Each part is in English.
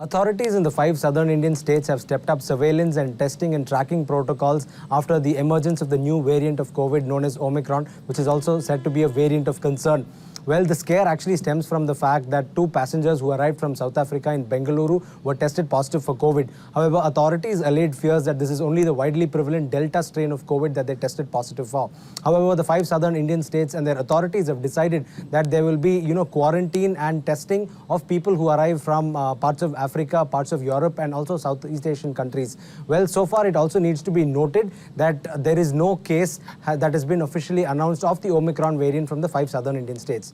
Authorities in the 5 southern Indian states have stepped up surveillance and testing and tracking protocols after the emergence of the new variant of COVID known as Omicron, which is also said to be a variant of concern. Well, the scare actually stems from the fact that 2 passengers who arrived from South Africa in Bengaluru were tested positive for COVID. However, authorities allayed fears that this is only the widely prevalent Delta strain of COVID that they tested positive for. However, the 5 southern Indian states and their authorities have decided that there will be, quarantine and testing of people who arrive from parts of Africa, parts of Europe and also Southeast Asian countries. Well, so far it also needs to be noted that there is no case that has been officially announced of the Omicron variant from the 5 southern Indian states.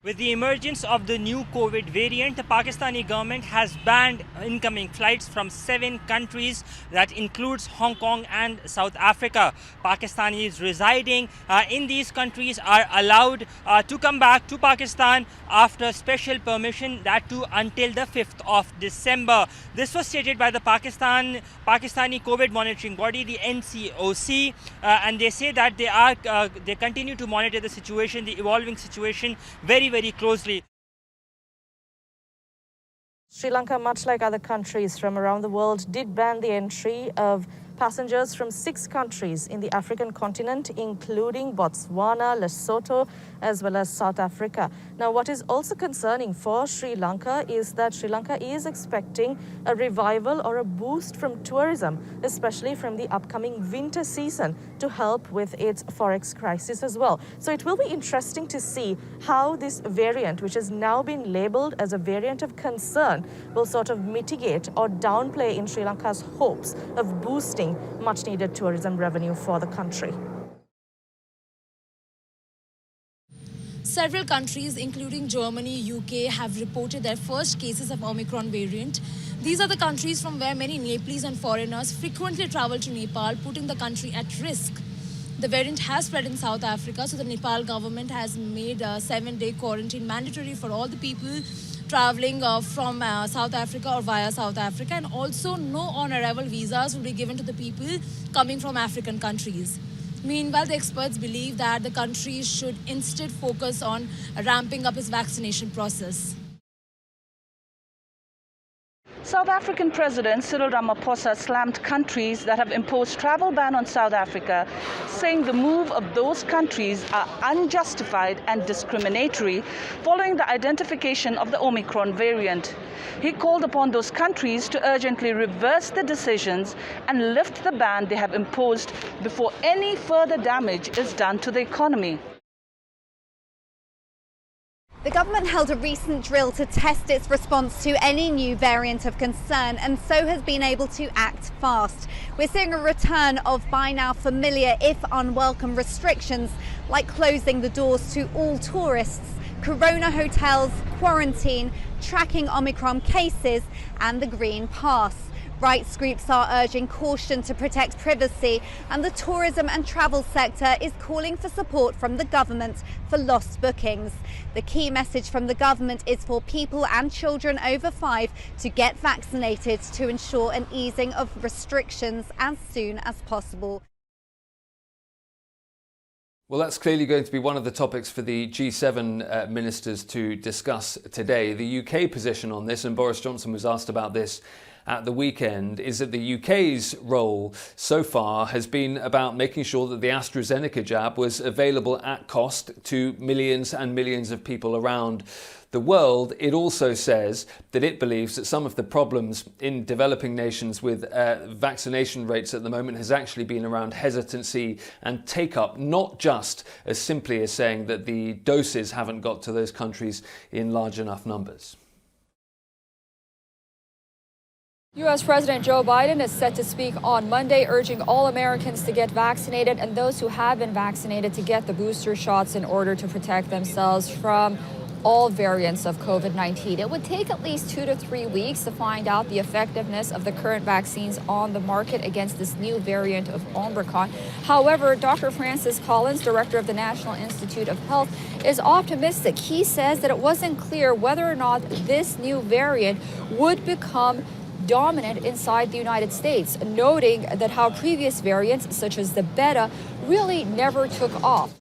With the emergence of the new COVID variant, the Pakistani government has banned incoming flights from 7 countries. That includes Hong Kong and South Africa. Pakistanis residing in these countries are allowed to come back to Pakistan after special permission, that too until the 5th of December. This was stated by the Pakistani COVID monitoring body, the NCOC, and they say that they continue to monitor the situation, the evolving situation, very closely. Sri Lanka, much like other countries from around the world, did ban the entry of passengers from 6 countries in the African continent, including Botswana, Lesotho, as well as South Africa. Now, what is also concerning for Sri Lanka is that Sri Lanka is expecting a revival or a boost from tourism, especially from the upcoming winter season, to help with its forex crisis as well. So it will be interesting to see how this variant, which has now been labeled as a variant of concern, will sort of mitigate or downplay in Sri Lanka's hopes of boosting much needed tourism revenue for the country. Several countries, including Germany, UK, have reported their first cases of Omicron variant. These are the countries from where many Nepalese and foreigners frequently travel to Nepal, putting the country at risk. The variant has spread in South Africa, so the Nepal government has made a 7-day quarantine mandatory for all the people traveling from South Africa or via South Africa, and also no on-arrival visas will be given to the people coming from African countries. Meanwhile, the experts believe that the country should instead focus on ramping up its vaccination process. South African President Cyril Ramaphosa slammed countries that have imposed travel ban on South Africa, saying the move of those countries are unjustified and discriminatory following the identification of the Omicron variant. He called upon those countries to urgently reverse the decisions and lift the ban they have imposed before any further damage is done to the economy. The government held a recent drill to test its response to any new variant of concern, and so has been able to act fast. We're seeing a return of by now familiar, if unwelcome, restrictions like closing the doors to all tourists, corona hotels, quarantine, tracking Omicron cases and the Green Pass. Rights groups are urging caution to protect privacy, and the tourism and travel sector is calling for support from the government for lost bookings. The key message from the government is for people and children over 5 to get vaccinated to ensure an easing of restrictions as soon as possible. Well, that's clearly going to be one of the topics for the G7 ministers to discuss today. The UK position on this, and Boris Johnson was asked about this at the weekend, is that the UK's role so far has been about making sure that the AstraZeneca jab was available at cost to millions and millions of people around the world. It also says that it believes that some of the problems in developing nations with vaccination rates at the moment has actually been around hesitancy and take-up, not just as simply as saying that the doses haven't got to those countries in large enough numbers. U.S. President Joe Biden is set to speak on Monday, urging all Americans to get vaccinated and those who have been vaccinated to get the booster shots in order to protect themselves from all variants of COVID-19. It would take at least 2 to 3 weeks to find out the effectiveness of the current vaccines on the market against this new variant of Omicron. However, Dr. Francis Collins, director of the National Institute of Health, is optimistic. He says that it wasn't clear whether or not this new variant would become dominant inside the United States, noting that how previous variants, such as the Beta, really never took off.